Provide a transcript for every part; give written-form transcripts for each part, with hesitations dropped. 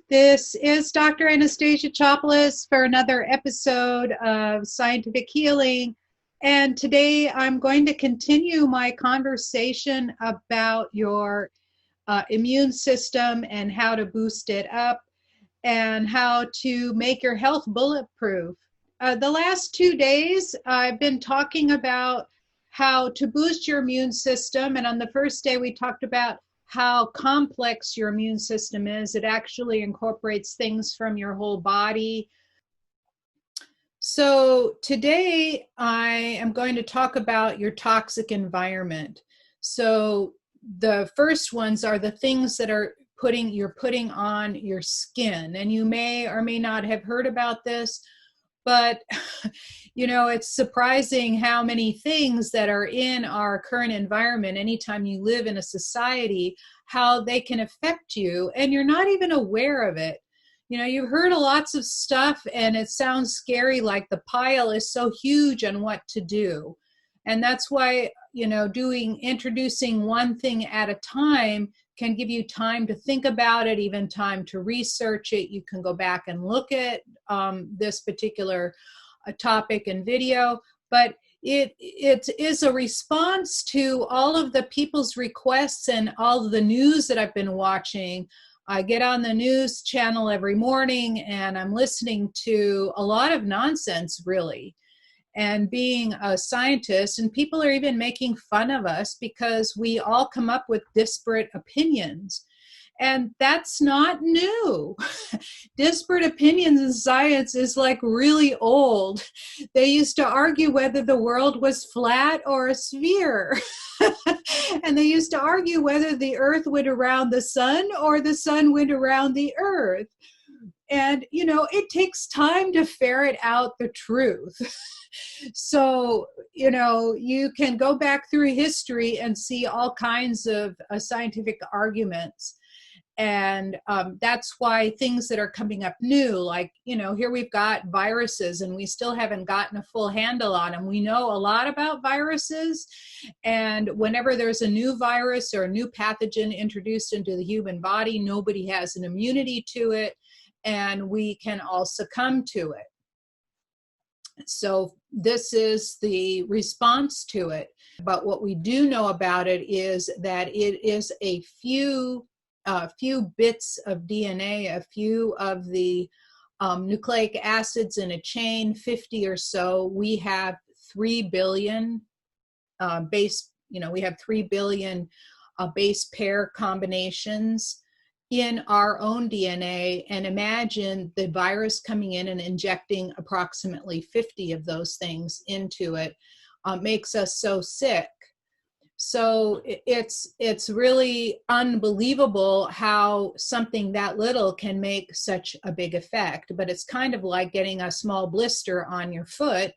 This is Dr. Anastasia Chopelas for another episode of Scientific Healing. And today I'm going to continue my conversation about your immune system and how to boost it up and how to make your health bulletproof. The last 2 days, I've been talking about how to boost your immune system. And on the first day, we talked about how complex your immune system is. It actually incorporates things from your whole body. So today I am going to talk about your toxic environment. So the first ones are the things that you're putting on your skin. And you may or may not have heard about this, but it's surprising how many things that are in our current environment, anytime you live in a society, how they can affect you and you're not even aware of it. You've heard of lots of stuff and it sounds scary, like the pile is so huge on what to do. And that's why, introducing one thing at a time can give you time to think about it, even time to research it. You can go back and look at this particular topic and video, but it is a response to all of the people's requests and all of the news that I've been watching. I get on the news channel every morning and I'm listening to a lot of nonsense, really. And being a scientist, and people are even making fun of us because we all come up with disparate opinions. And that's not new. Disparate opinions in science is like really old. They used to argue whether the world was flat or a sphere. And they used to argue whether the earth went around the sun or the sun went around the earth. And, it takes time to ferret out the truth. So, you can go back through history and see all kinds of scientific arguments. And that's why things that are coming up new, like, here we've got viruses and we still haven't gotten a full handle on them. We know a lot about viruses. And whenever there's a new virus or a new pathogen introduced into the human body, nobody has an immunity to it. And we can all succumb to it. So this is the response to it. But what we do know about it is that it is a few bits of DNA, a few of the nucleic acids in a chain, 50 or so. We have 3 billion we have 3 billion base pair combinations in our own DNA, and imagine the virus coming in and injecting approximately 50 of those things into it. Makes us so sick. So it's really unbelievable how something that little can make such a big effect. But it's kind of like getting a small blister on your foot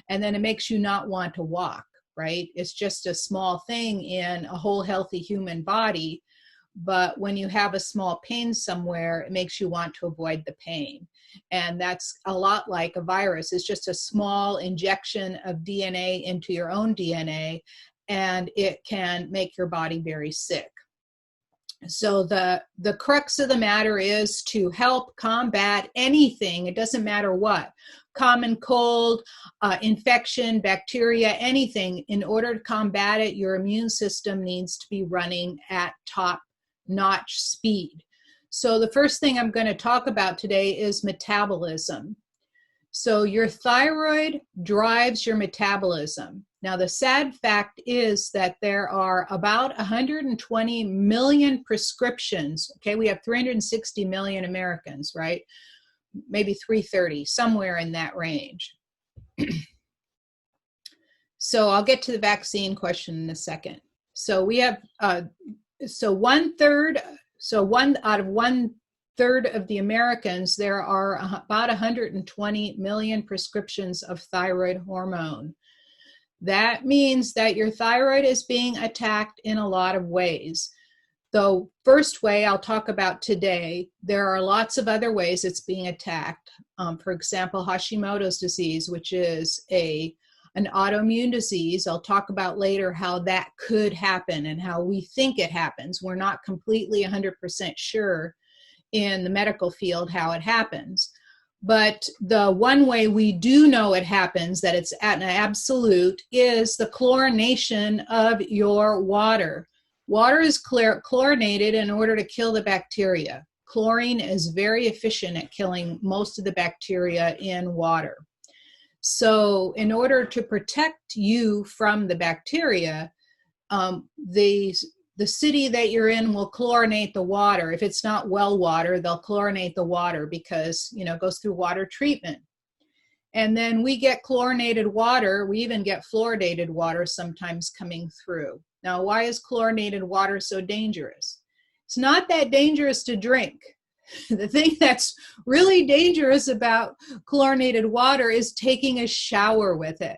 and then it makes you not want to walk, right? It's just a small thing in a whole healthy human body. But when you have a small pain somewhere, it makes you want to avoid the pain. And that's a lot like a virus. It's just a small injection of DNA into your own DNA, and it can make your body very sick. So the crux of the matter is to help combat anything. It doesn't matter what. Common cold, infection, bacteria, anything. In order to combat it, your immune system needs to be running at top-notch speed. So the first thing I'm going to talk about today is metabolism. So your thyroid drives your metabolism. Now, the sad fact is that there are about 120 million prescriptions. Okay, we have 360 million Americans, right? Maybe 330, somewhere in that range. So I'll get to the vaccine question in a second. So we have, one out of 1/3 of the Americans, there are about 120 million prescriptions of thyroid hormone. That means that your thyroid is being attacked in a lot of ways. The first way I'll talk about today, there are lots of other ways it's being attacked. For example, Hashimoto's disease, which is an autoimmune disease. I'll talk about later how that could happen and how we think it happens. We're not completely 100% sure in the medical field how it happens. But the one way we do know it happens, that it's at an absolute, is the chlorination of your water. Water is chlorinated in order to kill the bacteria. Chlorine is very efficient at killing most of the bacteria in water. So in order to protect you from the bacteria, the city that you're in will chlorinate the water. If it's not well water, they'll chlorinate the water because, you know, it goes through water treatment. And then we get chlorinated water. We even get fluoridated water sometimes coming through. Now, why is chlorinated water so dangerous? It's not that dangerous to drink. The thing that's really dangerous about chlorinated water is taking a shower with it.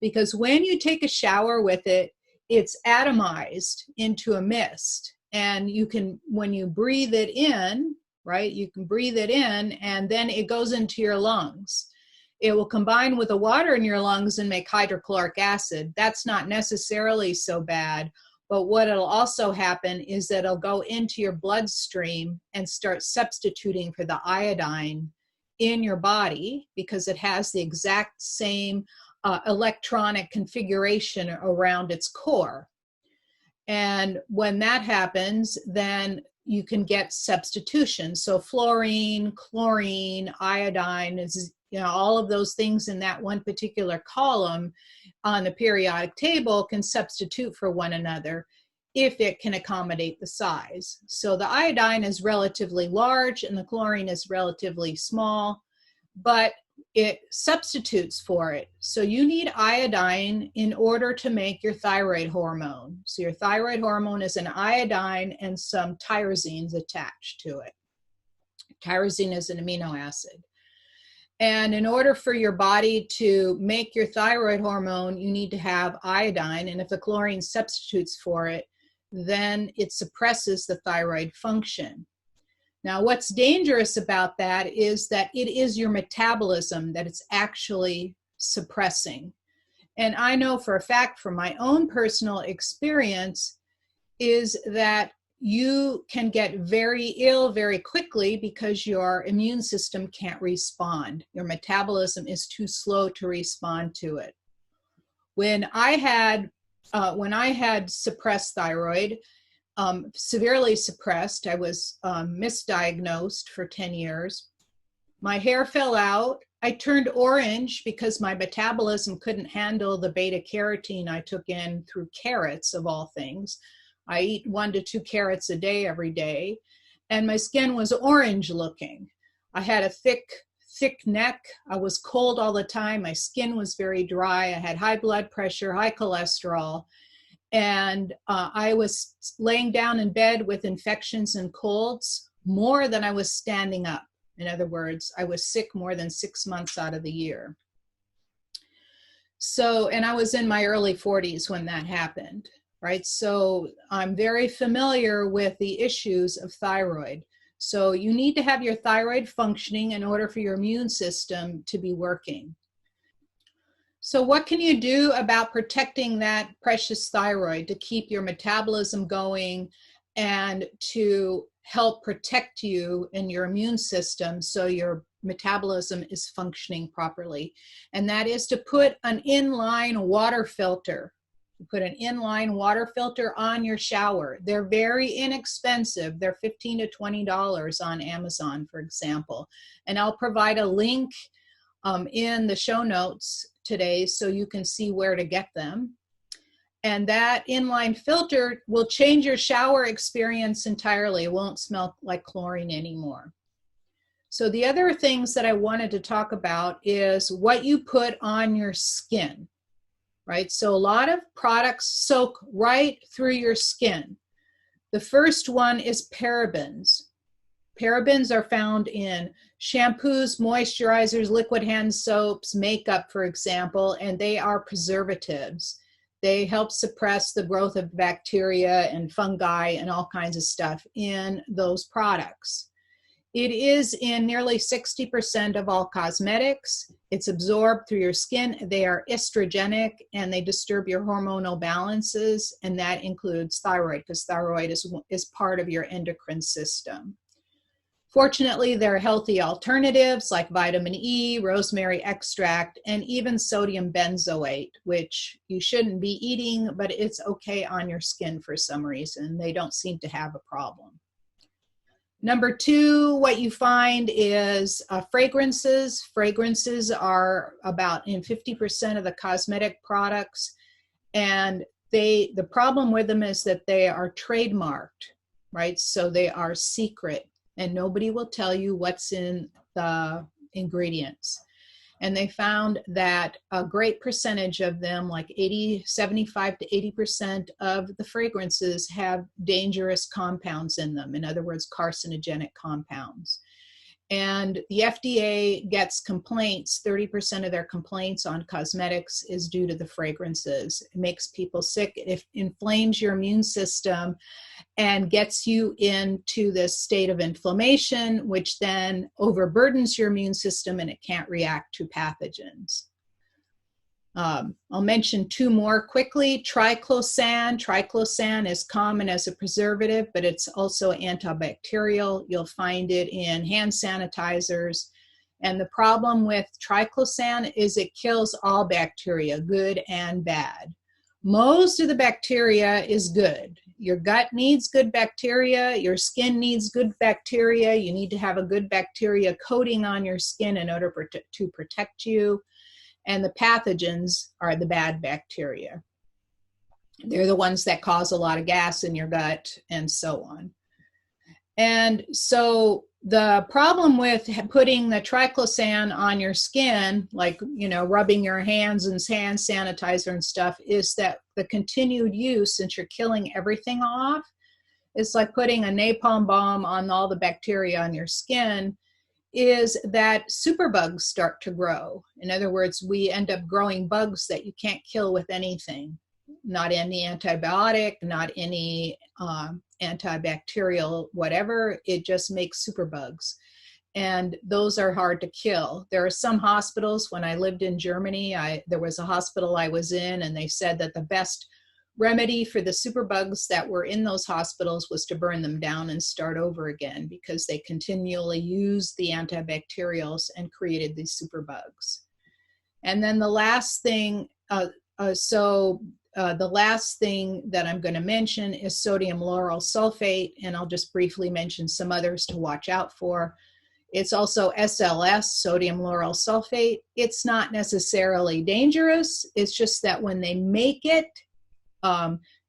Because when you take a shower with it, it's atomized into a mist. And you can, when you breathe it in, right, you can breathe it in and then it goes into your lungs. It will combine with the water in your lungs and make hydrochloric acid. That's not necessarily so bad. But what it'll also happen is that it'll go into your bloodstream and start substituting for the iodine in your body because it has the exact same electronic configuration around its core. And when that happens, then you can get substitution. So fluorine, chlorine, iodine, is, you know, all of those things in that one particular column on the periodic table can substitute for one another if it can accommodate the size. So the iodine is relatively large and the chlorine is relatively small, but it substitutes for it. So you need iodine in order to make your thyroid hormone. So your thyroid hormone is an iodine and some tyrosines attached to it. Tyrosine is an amino acid. And in order for your body to make your thyroid hormone, you need to have iodine. And if the chlorine substitutes for it, then it suppresses the thyroid function. Now, what's dangerous about that is that it is your metabolism that it's actually suppressing. And I know for a fact from my own personal experience is that you can get very ill very quickly because your immune system can't respond. Your metabolism is too slow to respond to it. When I had suppressed thyroid, severely suppressed, I was misdiagnosed for 10 years. My hair fell out. I turned orange because my metabolism couldn't handle the beta carotene I took in through carrots, of all things. I eat 1 to 2 carrots a day every day, and my skin was orange looking. I had a thick neck. I was cold all the time. My skin was very dry. I had high blood pressure, high cholesterol, and I was laying down in bed with infections and colds more than I was standing up. In other words, I was sick more than 6 months out of the year. So, and I was in my early 40s when that happened. Right? So I'm very familiar with the issues of thyroid. So you need to have your thyroid functioning in order for your immune system to be working. So what can you do about protecting that precious thyroid to keep your metabolism going and to help protect you and your immune system so your metabolism is functioning properly? And that is to put an inline water filter. Put an inline water filter on your shower. They're very inexpensive. They're $15 to $20 on Amazon, for example. And I'll provide a link in the show notes today so you can see where to get them. And that inline filter will change your shower experience entirely. It won't smell like chlorine anymore. So the other things that I wanted to talk about is what you put on your skin. Right? So a lot of products soak right through your skin. The first one is parabens. Parabens are found in shampoos, moisturizers, liquid hand soaps, makeup, for example, and they are preservatives. They help suppress the growth of bacteria and fungi and all kinds of stuff in those products. It is in nearly 60% of all cosmetics. It's absorbed through your skin. They are estrogenic and they disturb your hormonal balances, and that includes thyroid because thyroid is part of your endocrine system. Fortunately, there are healthy alternatives like vitamin E, rosemary extract, and even sodium benzoate, which you shouldn't be eating, but it's okay on your skin for some reason. They don't seem to have a problem. Number two, what you find is fragrances. Fragrances are about in 50% of the cosmetic products, and the problem with them is that they are trademarked, right? So they are secret, and nobody will tell you what's in the ingredients. And they found that a great percentage of them, like 75 to 80% of the fragrances, have dangerous compounds in them. In other words, carcinogenic compounds. And the FDA gets complaints, 30% of their complaints on cosmetics is due to the fragrances. It makes people sick, it inflames your immune system and gets you into this state of inflammation, which then overburdens your immune system and it can't react to pathogens. I'll mention two more quickly. Triclosan. Triclosan is common as a preservative, but it's also antibacterial. You'll find it in hand sanitizers. And the problem with triclosan is it kills all bacteria, good and bad. Most of the bacteria is good. Your gut needs good bacteria. Your skin needs good bacteria. You need to have a good bacteria coating on your skin in order to protect you. And the pathogens are the bad bacteria. They're the ones that cause a lot of gas in your gut and so on. And so the problem with putting the triclosan on your skin, like, rubbing your hands and hand sanitizer and stuff, is that the continued use, since you're killing everything off, it's like putting a napalm bomb on all the bacteria on your skin, is that superbugs start to grow. In other words, we end up growing bugs that you can't kill with anything. Not any antibiotic, not any antibacterial, whatever. It just makes superbugs. And those are hard to kill. There are some hospitals, when I lived in Germany, there was a hospital I was in, and they said that the best remedy for the superbugs that were in those hospitals was to burn them down and start over again, because they continually used the antibacterials and created these superbugs. And then the last thing, the last thing that I'm going to mention is sodium lauryl sulfate, and I'll just briefly mention some others to watch out for. It's also SLS, sodium lauryl sulfate. It's not necessarily dangerous. It's just that when they make it,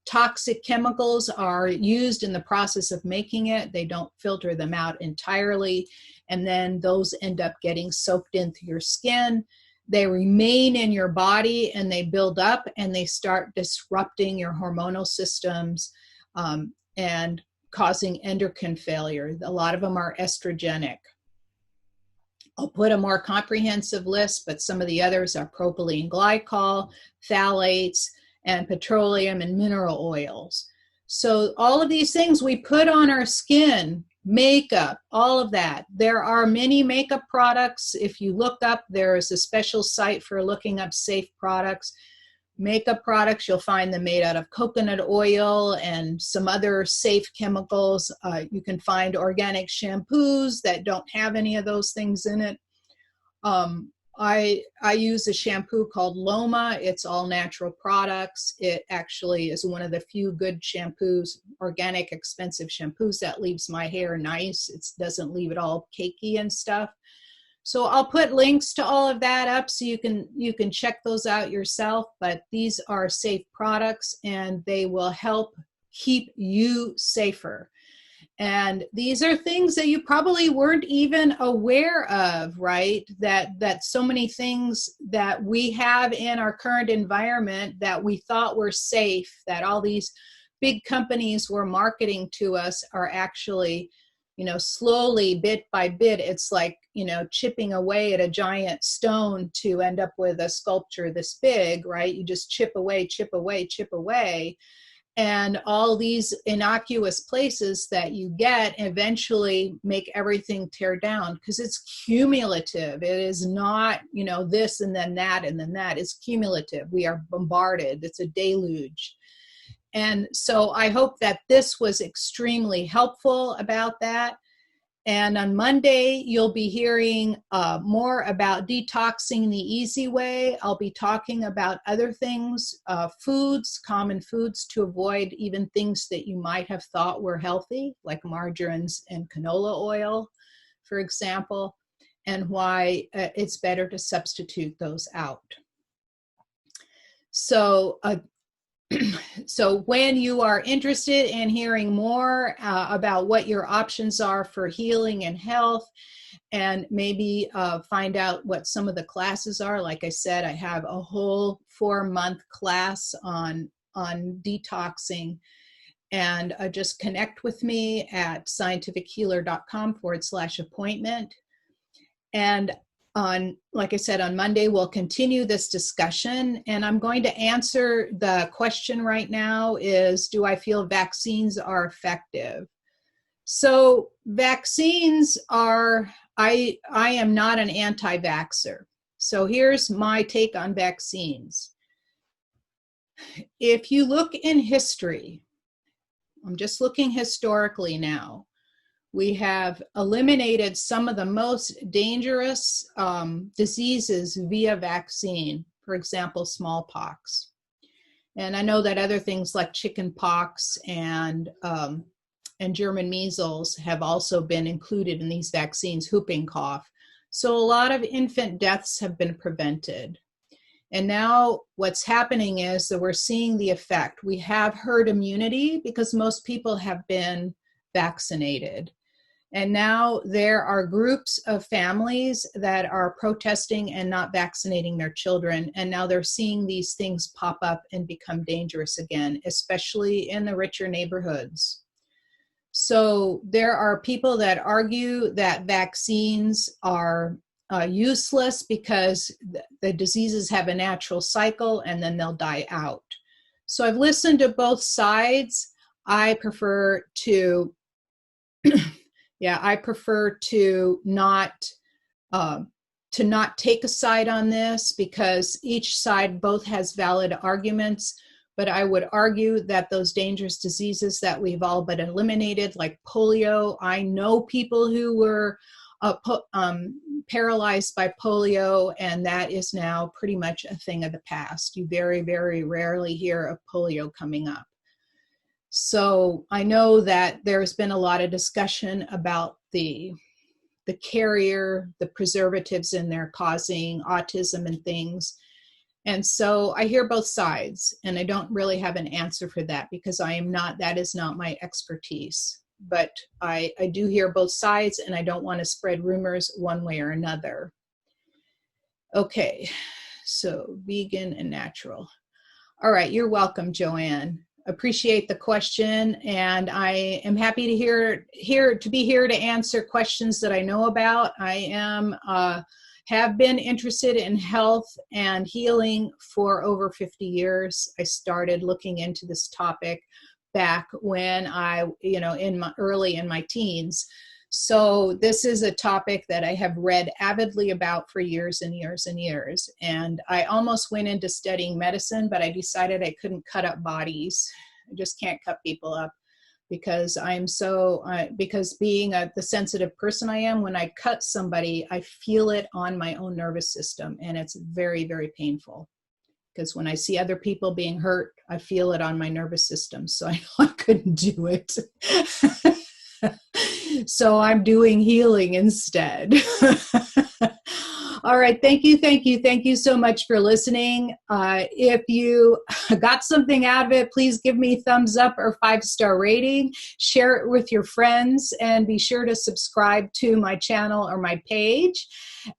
toxic chemicals are used in the process of making it. They don't filter them out entirely, and then those end up getting soaked into your skin. They remain in your body and they build up and they start disrupting your hormonal systems and causing endocrine failure. A lot of them are estrogenic. I'll put a more comprehensive list, but some of the others are propylene glycol, phthalates, and petroleum and mineral oils. So all of these things we put on our skin, makeup, all of that. There are many makeup products. If you look up, there's a special site for looking up safe products. Makeup products, you'll find them made out of coconut oil and some other safe chemicals. You can find organic shampoos that don't have any of those things in it. I use a shampoo called Loma. It's all natural products. It actually is one of the few good shampoos, organic, expensive shampoos, that leaves my hair nice. It doesn't leave it all cakey and stuff. So I'll put links to all of that up so you can check those out yourself. But these are safe products and they will help keep you safer. And these are things that you probably weren't even aware of, right? That so many things that we have in our current environment that we thought were safe, that all these big companies were marketing to us, are actually, slowly, bit by bit, it's like, chipping away at a giant stone to end up with a sculpture this big, right? You just chip away, chip away, chip away. And all these innocuous places that you get eventually make everything tear down, because it's cumulative. It is not, this and then that and then that. It's cumulative. We are bombarded. It's a deluge. And so I hope that this was extremely helpful about that. And on Monday, you'll be hearing more about detoxing the easy way. I'll be talking about other things, foods, common foods to avoid, even things that you might have thought were healthy, like margarines and canola oil, for example, and why it's better to substitute those out. So so when you are interested in hearing more about what your options are for healing and health, and maybe find out what some of the classes are, like I said, I have a whole 4-month class on detoxing, and just connect with me at scientifichealer.com/appointment. And like I said, on Monday, we'll continue this discussion, and I'm going to answer the question right now is, do I feel vaccines are effective? So vaccines are, I am not an anti-vaxxer. So here's my take on vaccines. If you look in history, I'm just looking historically now, we have eliminated some of the most dangerous diseases via vaccine, for example, smallpox. And I know that other things like chickenpox and German measles have also been included in these vaccines, whooping cough. So a lot of infant deaths have been prevented. And now what's happening is that we're seeing the effect. We have herd immunity because most people have been vaccinated. And now there are groups of families that are protesting and not vaccinating their children. And now they're seeing these things pop up and become dangerous again, especially in the richer neighborhoods. So there are people that argue that vaccines are useless because the diseases have a natural cycle and then they'll die out. So I've listened to both sides. I prefer to I prefer to not take a side on this because each side both has valid arguments. But I would argue that those dangerous diseases that we've all but eliminated, like polio, I know people who were paralyzed by polio, and that is now pretty much a thing of the past. You very, very rarely hear of polio coming up. So I know that there's been a lot of discussion about the carrier, the preservatives in there causing autism and things. And so I hear both sides, and I don't really have an answer for that because that is not my expertise. But I do hear both sides, and I don't want to spread rumors one way or another. Okay, so vegan and natural. All right, you're welcome, Joanne. Appreciate the question, and I am happy to be here to answer questions that I know about. I have been interested in health and healing for over 50 years. I started looking into this topic back when in my teens. So this is a topic that I have read avidly about for years and years and years. And I almost went into studying medicine, but I decided I couldn't cut up bodies. I just can't cut people up because because being the sensitive person I am, when I cut somebody, I feel it on my own nervous system, and it's very, very painful. Because when I see other people being hurt, I feel it on my nervous system. So I know I couldn't do it. So I'm doing healing instead. All right. Thank you so much for listening. If you got something out of it, please give me a thumbs up or 5-star rating. Share it with your friends, and be sure to subscribe to my channel or my page.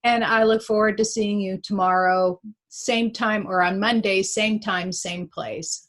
And I look forward to seeing you tomorrow, same time, or on Monday, same time, same place.